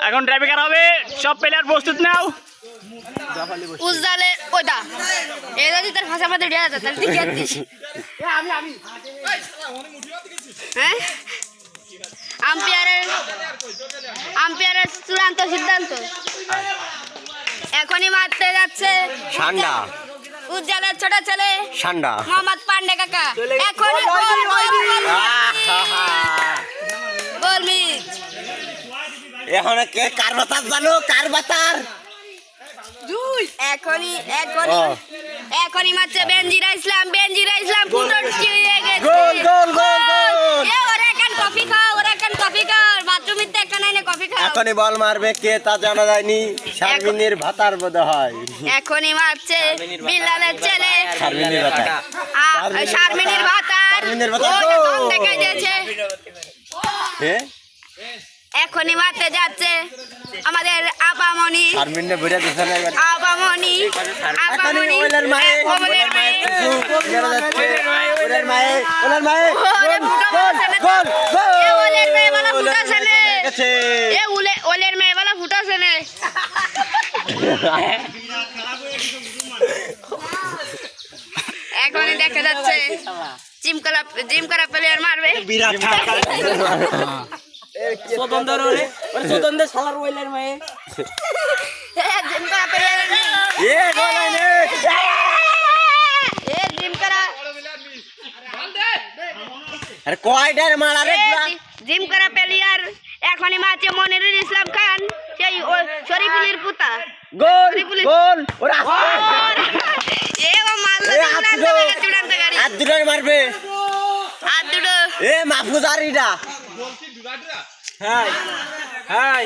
এখন ড্রাইভিং হবে, সব প্লেয়ার প্রস্তুত নাও। উজ্জালে ওটা এই যদি তার ভাষা মধ্যে দেয়া যেত তাহলে তুই কি দিস? হ্যাঁ, আম্পায়ারের চূড়ান্ত সিদ্ধান্ত এখনই মারতে যাচ্ছে ঠান্ডা উজ্জালের ছোট ছেলে ঠান্ডা মোহাম্মদ পান্ডে কাকা। এখনই গোল মিস। এখন কে কার বাতার জানো, কার বাতার? এখনই মারছে বেনজিরা ইসলাম ফুটর চিড়ে গেছে। গোল গোল গোল গোল। এ ওরা এখন কফি খাও বাথরুমে তো এখন আইনে কফি খাও। এখনই বল মারবে কে তা জানা যায়নি। শারমিনের ভাতার বোধ হয়। এখনই মারছে বিল্লালের ছেলে শারমিনের ভাতার। শারমিনের ভাতার দম দেখাই দিয়েছে। হ্যাঁ, এখনই মারতে যাচ্ছে আমাদের আপামনি। শারমিনে বুড়া দিছে না এবার। আপামনি ওলের মায়ে ওলের মায়ে গোল গোল। এ ওলের মেয়ে वाला ফুটাছে নে। গেছে এ ওলের মেয়ে वाला ফুটাছে নে। এখনই দেখা যাচ্ছে জিম করা প্লেয়ার মারবে। বিরাট স্বতন্ত্র রে, স্বতন্ত্র শালার ওইলের মায়ে। জিম করা প্লেয়ার এ গোল আইনে। এ জিম করা আরে কয়টার মারা রে পুরা। জিম করা প্লেয়ার এখনই মারছে মনিরুল ইসলাম খান, সেই শরীফুলের পুতা। গোল গোল। ওরা এ ও মারলো চূড়ান্ত গাড়ি। আর দুটো মারবে। আর দুটো এ মাহফুজ আরিটা। Hi high